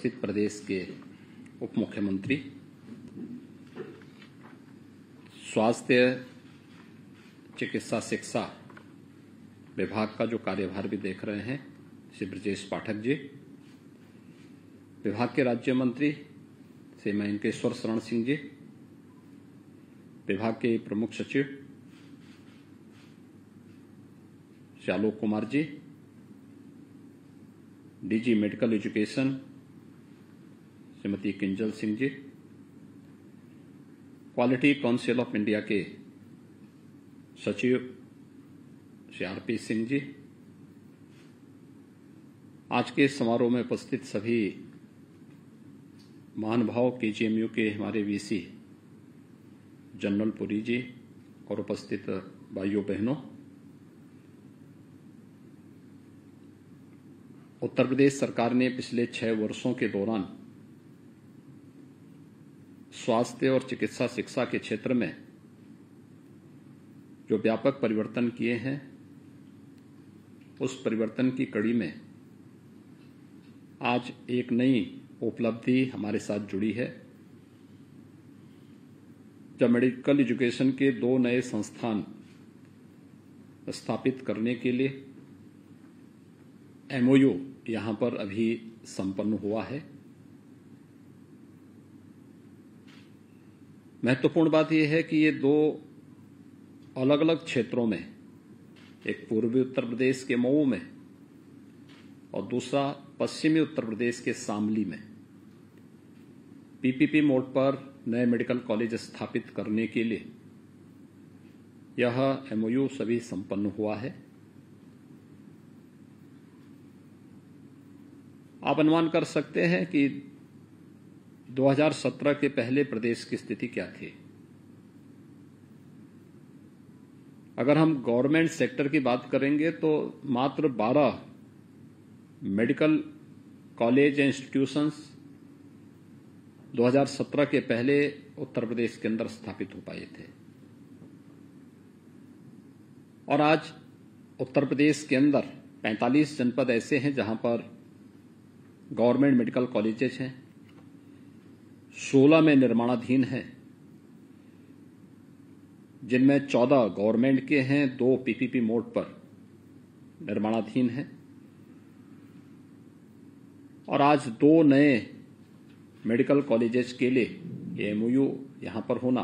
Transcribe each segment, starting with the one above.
उपस्थित प्रदेश के उप मुख्यमंत्री, स्वास्थ्य चिकित्सा शिक्षा विभाग का जो कार्यभार भी देख रहे हैं श्री ब्रजेश पाठक जी, विभाग के राज्य मंत्री श्री मयंकेश्वर शरण सिंह जी, विभाग के प्रमुख सचिव Shri Alok Kumar ji, DG medical education Shrimati Kinjal Singh ji, quality council of India के सचिव श्री आरपी सिंह जी, आज के समारोह में उपस्थित सभी महानुभाव केजीएमयू के हमारे वीसी जनरल पुरी जी और उपस्थित भाइयों बहनों, उत्तर प्रदेश सरकार ने पिछले 6 वर्षों के दौरान स्वास्थ्य और चिकित्सा शिक्षा के क्षेत्र में जो व्यापक परिवर्तन किए हैं, उस परिवर्तन की कड़ी में आज एक नई उपलब्धि हमारे साथ जुड़ी है, जब मेडिकल एजुकेशन के 2 नए संस्थान स्थापित करने के लिए एमओयू यहां पर अभी संपन्न हुआ है। महत्वपूर्ण बात यह है कि ये 2 अलग अलग क्षेत्रों में, एक पूर्वी उत्तर प्रदेश के मऊ में और दूसरा पश्चिमी उत्तर प्रदेश के शामली में पीपीपी मोड पर नए मेडिकल कॉलेज स्थापित करने के लिए यह एमओयू सभी संपन्न हुआ है। आप अनुमान कर सकते हैं कि 2017 के पहले प्रदेश की स्थिति क्या थी। अगर हम गवर्नमेंट सेक्टर की बात करेंगे तो मात्र 12 मेडिकल कॉलेज या इंस्टीट्यूशंस 2017 के पहले उत्तर प्रदेश के अंदर स्थापित हो पाए थे, और आज उत्तर प्रदेश के अंदर 45 जनपद ऐसे हैं जहां पर गवर्नमेंट मेडिकल कॉलेजेस हैं, 16 में निर्माणाधीन हैं, जिनमें 14 गवर्नमेंट के हैं, 2 पीपीपी मोड पर निर्माणाधीन हैं, और आज 2 नए मेडिकल कॉलेजेस के लिए एमओयू यहां पर होना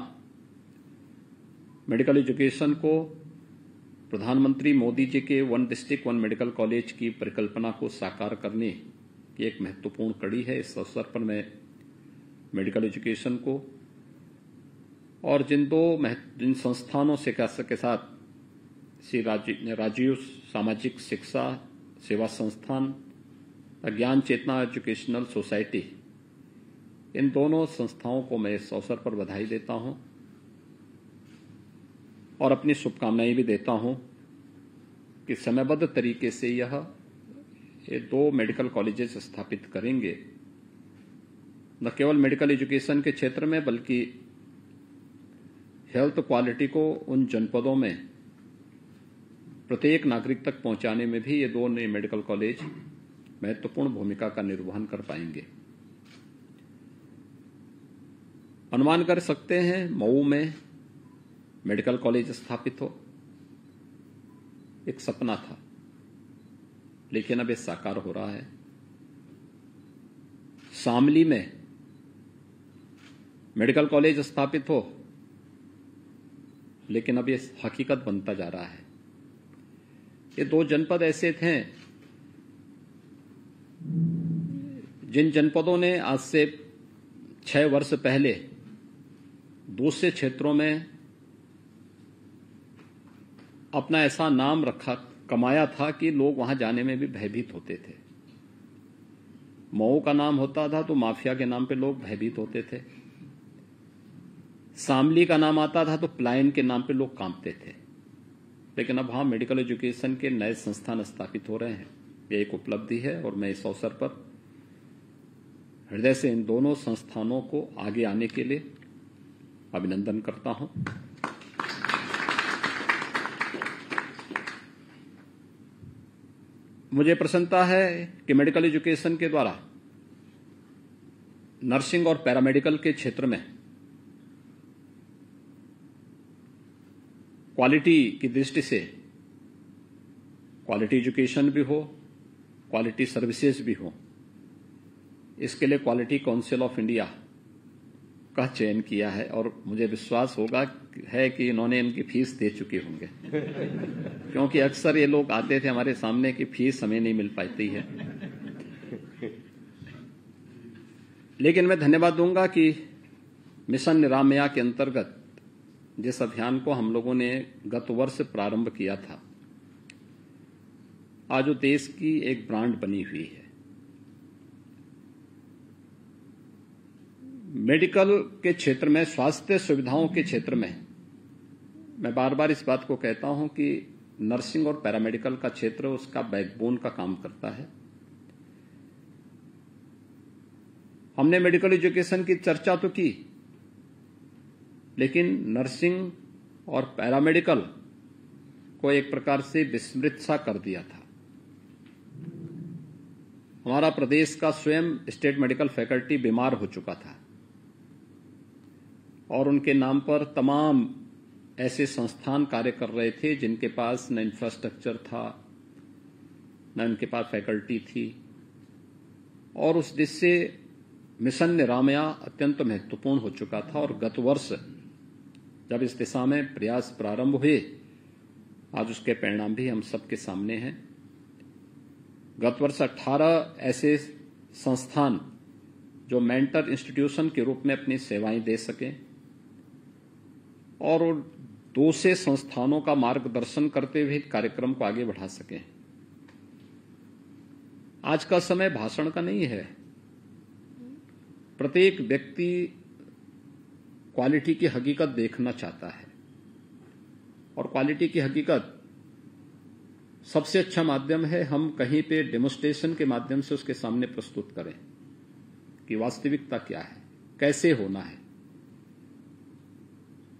मेडिकल एजुकेशन को प्रधानमंत्री मोदी जी के 1 डिस्ट्रिक्ट 1 मेडिकल कॉलेज की परिकल्पना को साकार करने की एक महत्वपूर्ण कड़ी है। इस अवसर पर मैं मेडिकल एजुकेशन को और जिन संस्थानों से के साथ श्री राजीव सामाजिक शिक्षा सेवा संस्थान, ज्ञान चेतना एजुकेशनल सोसाइटी, इन दोनों संस्थाओं को मैं इस अवसर पर बधाई देता हूं और अपनी शुभकामनाएं भी देता हूं कि समयबद्ध तरीके से ये 2 मेडिकल कॉलेजेस स्थापित करेंगे, न केवल मेडिकल एजुकेशन के क्षेत्र में बल्कि हेल्थ क्वालिटी को उन जनपदों में प्रत्येक नागरिक तक पहुंचाने में भी ये 2 नए मेडिकल कॉलेज महत्वपूर्ण भूमिका का निर्वहन कर पाएंगे। अनुमान कर सकते हैं मऊ में मेडिकल कॉलेज स्थापित हो, एक सपना था, लेकिन अब ये साकार हो रहा है। शामली में मेडिकल कॉलेज स्थापित हो, लेकिन अब ये हकीकत बनता जा रहा है। ये 2 जनपद ऐसे थे जिन जनपदों ने आज से 6 वर्ष पहले दूसरे क्षेत्रों में अपना ऐसा नाम कमाया था कि लोग वहां जाने में भी भयभीत होते थे। मऊ का नाम होता था तो माफिया के नाम पे लोग भयभीत होते थे, शामली का नाम आता था तो पलायन के नाम पे लोग कांपते थे। लेकिन अब वहां मेडिकल एजुकेशन के नए संस्थान स्थापित हो रहे हैं, ये एक उपलब्धि है और मैं इस अवसर पर हृदय से इन दोनों संस्थानों को आगे आने के लिए अभिनंदन करता हूं। मुझे प्रसन्नता है कि मेडिकल एजुकेशन के द्वारा नर्सिंग और पैरामेडिकल के क्षेत्र में क्वालिटी की दृष्टि से क्वालिटी एजुकेशन भी हो, क्वालिटी सर्विसेज भी हो, इसके लिए क्वालिटी काउंसिल ऑफ इंडिया का चयन किया है और मुझे विश्वास है कि इन्होंने इनकी फीस दे चुके होंगे क्योंकि अक्सर ये लोग आते थे हमारे सामने कि फीस हमें नहीं मिल पाती है। लेकिन मैं धन्यवाद दूंगा कि मिशन निरामया के अंतर्गत जिस अभियान को हम लोगों ने गत वर्ष प्रारंभ किया था, आज वो देश की एक ब्रांड बनी हुई है। मेडिकल के क्षेत्र में, स्वास्थ्य सुविधाओं के क्षेत्र में मैं बार बार इस बात को कहता हूं कि नर्सिंग और पैरामेडिकल का क्षेत्र उसका बैकबोन का काम करता है। हमने मेडिकल एजुकेशन की चर्चा तो की, लेकिन नर्सिंग और पैरामेडिकल को एक प्रकार से विस्मृत सा कर दिया था। हमारा प्रदेश का स्वयं स्टेट मेडिकल फैकल्टी बीमार हो चुका था और उनके नाम पर तमाम ऐसे संस्थान कार्य कर रहे थे जिनके पास न इंफ्रास्ट्रक्चर था, न उनके पास फैकल्टी थी, और उस दृष्टि से मिशन निरामया अत्यंत महत्वपूर्ण हो चुका था। और गत वर्ष जब इस दिशा में प्रयास प्रारंभ हुए, आज उसके परिणाम भी हम सबके सामने हैं। गत वर्ष 18 ऐसे संस्थान जो मेंटर इंस्टीट्यूशन के रूप में अपनी सेवाएं दे सकें और 2 से संस्थानों का मार्गदर्शन करते हुए कार्यक्रम को आगे बढ़ा सकें। आज का समय भाषण का नहीं है। प्रत्येक व्यक्ति क्वालिटी की हकीकत देखना चाहता है और क्वालिटी की हकीकत सबसे अच्छा माध्यम है हम कहीं पे डेमोन्स्ट्रेशन के माध्यम से उसके सामने प्रस्तुत करें कि वास्तविकता क्या है, कैसे होना है।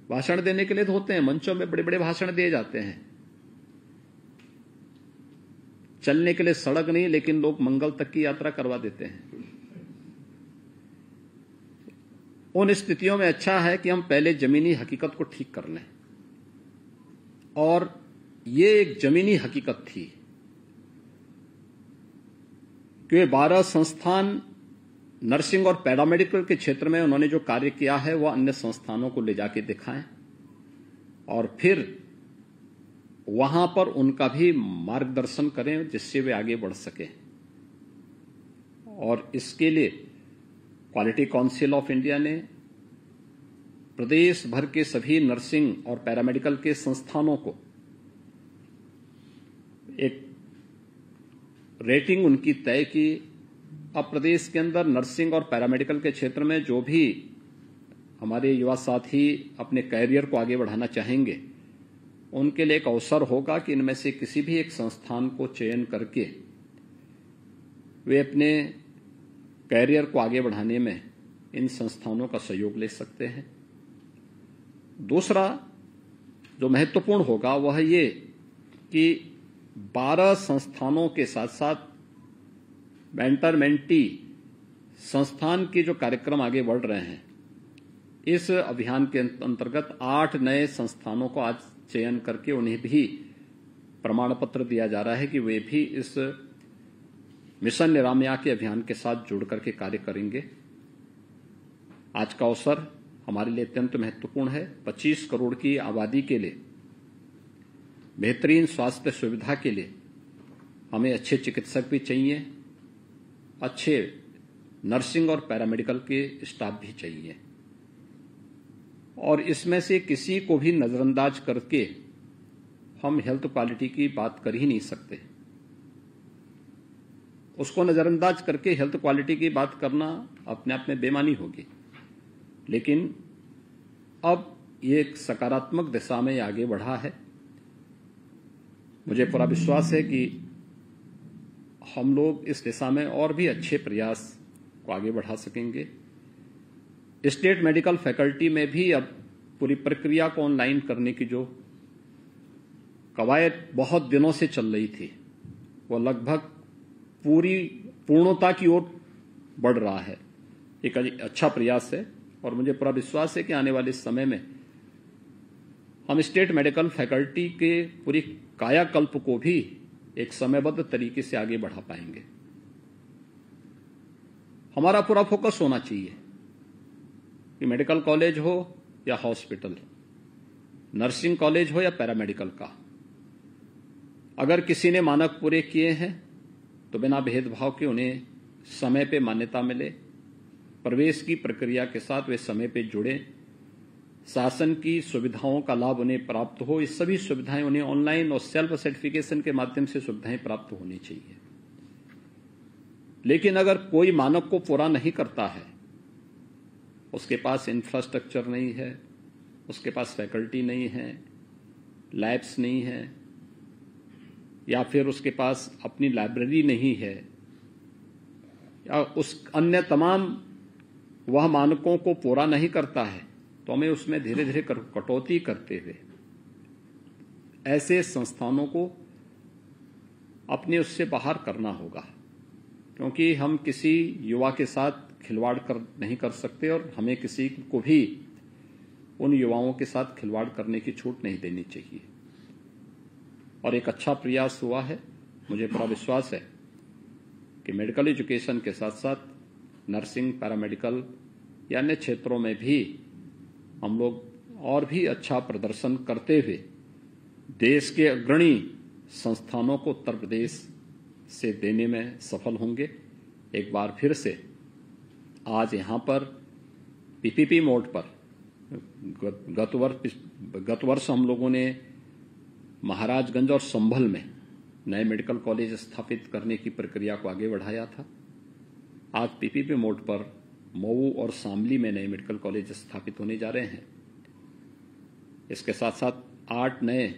भाषण देने के लिए तो होते हैं, मंचों में बड़े बड़े भाषण दिए जाते हैं, चलने के लिए सड़क नहीं, लेकिन लोग मंगल तक की यात्रा करवा देते हैं। उन स्थितियों में अच्छा है कि हम पहले जमीनी हकीकत को ठीक कर लें, और ये एक जमीनी हकीकत थी कि 12 संस्थान नर्सिंग और पैरामेडिकल के क्षेत्र में उन्होंने जो कार्य किया है वह अन्य संस्थानों को ले जाके दिखाएं और फिर वहां पर उनका भी मार्गदर्शन करें जिससे वे आगे बढ़ सके। और इसके लिए क्वालिटी काउंसिल ऑफ इंडिया ने प्रदेश भर के सभी नर्सिंग और पैरामेडिकल के संस्थानों को एक रेटिंग उनकी तय की। अब प्रदेश के अंदर नर्सिंग और पैरामेडिकल के क्षेत्र में जो भी हमारे युवा साथी अपने कैरियर को आगे बढ़ाना चाहेंगे, उनके लिए एक अवसर होगा कि इनमें से किसी भी एक संस्थान को चयन करके वे अपने कैरियर को आगे बढ़ाने में इन संस्थानों का सहयोग ले सकते हैं। दूसरा जो महत्वपूर्ण होगा वह ये कि 12 संस्थानों के साथ साथ मेंटर मेंटी संस्थान के जो कार्यक्रम आगे बढ़ रहे हैं, इस अभियान के अंतर्गत 8 नए संस्थानों को आज चयन करके उन्हें भी प्रमाण पत्र दिया जा रहा है कि वे भी इस मिशन निरामया के अभियान के साथ जुड़ करके कार्य करेंगे। आज का अवसर हमारे लिए अत्यंत महत्वपूर्ण है। 25 करोड़ की आबादी के लिए बेहतरीन स्वास्थ्य सुविधा के लिए हमें अच्छे चिकित्सक भी चाहिए, अच्छे नर्सिंग और पैरामेडिकल के स्टाफ भी चाहिए, और इसमें से किसी को भी नजरअंदाज करके हम हेल्थ क्वालिटी की बात कर ही नहीं सकते। उसको नजरअंदाज करके हेल्थ क्वालिटी की बात करना अपने आप में बेमानी होगी। लेकिन अब ये एक सकारात्मक दिशा में आगे बढ़ा है। मुझे पूरा विश्वास है कि हम लोग इस दिशा में और भी अच्छे प्रयास को आगे बढ़ा सकेंगे। स्टेट मेडिकल फैकल्टी में भी अब पूरी प्रक्रिया को ऑनलाइन करने की जो कवायद बहुत दिनों से चल रही थी, वो लगभग पूरी पूर्णता की ओर बढ़ रहा है। एक अच्छा प्रयास है और मुझे पूरा विश्वास है कि आने वाले समय में हम स्टेट मेडिकल फैकल्टी के पूरी कायाकल्प को भी एक समयबद्ध तरीके से आगे बढ़ा पाएंगे। हमारा पूरा फोकस होना चाहिए कि मेडिकल कॉलेज हो या हॉस्पिटल, नर्सिंग कॉलेज हो या पैरामेडिकल का, अगर किसी ने मानक पूरे किए हैं तो बिना भेदभाव के उन्हें समय पे मान्यता मिले, प्रवेश की प्रक्रिया के साथ वे समय पे जुड़े, शासन की सुविधाओं का लाभ उन्हें प्राप्त हो। इस सभी सुविधाएं उन्हें ऑनलाइन और सेल्फ सर्टिफिकेशन के माध्यम से सुविधाएं प्राप्त होनी चाहिए। लेकिन अगर कोई मानक को पूरा नहीं करता है, उसके पास इंफ्रास्ट्रक्चर नहीं है, उसके पास फैकल्टी नहीं है, लैब्स नहीं है, या फिर उसके पास अपनी लाइब्रेरी नहीं है, या उस अन्य तमाम वह मानकों को पूरा नहीं करता है, तो हमें उसमें धीरे धीरे कटौती करते हुए ऐसे संस्थानों को अपने उससे बाहर करना होगा, क्योंकि हम किसी युवा के साथ खिलवाड़ नहीं कर सकते और हमें किसी को भी उन युवाओं के साथ खिलवाड़ करने की छूट नहीं देनी चाहिए। और एक अच्छा प्रयास हुआ है। मुझे पूरा विश्वास है कि मेडिकल एजुकेशन के साथ साथ नर्सिंग, पैरामेडिकल या अन्य क्षेत्रों में भी हम लोग और भी अच्छा प्रदर्शन करते हुए देश के अग्रणी संस्थानों को उत्तर प्रदेश से देने में सफल होंगे। एक बार फिर से आज यहां पर पीपीपी मोड पर गत वर्ष हम लोगों ने महाराजगंज और संभल में नए मेडिकल कॉलेज स्थापित करने की प्रक्रिया को आगे बढ़ाया था। आज पीपीपी मोड पर मऊ और शामली में नए मेडिकल कॉलेज स्थापित होने जा रहे हैं। इसके साथ साथ 8 नए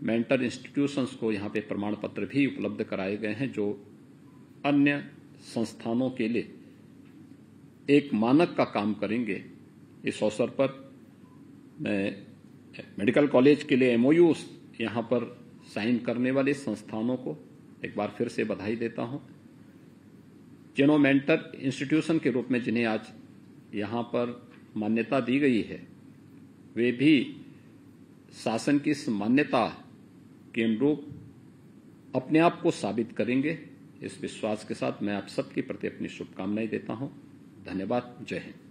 मेंटर इंस्टीट्यूशंस को यहां पे प्रमाण पत्र भी उपलब्ध कराए गए हैं, जो अन्य संस्थानों के लिए एक मानक का काम करेंगे। इस अवसर पर मैं मेडिकल कॉलेज के लिए एमओयू यहां पर साइन करने वाले संस्थानों को एक बार फिर से बधाई देता हूं, जिन्होंने मेंटर इंस्टीट्यूशन के रूप में जिन्हें आज यहां पर मान्यता दी गई है, वे भी शासन की इस मान्यता के अनुरूप अपने आप को साबित करेंगे। इस विश्वास के साथ मैं आप सबके प्रति अपनी शुभकामनाएं देता हूं। धन्यवाद। जय हिंद।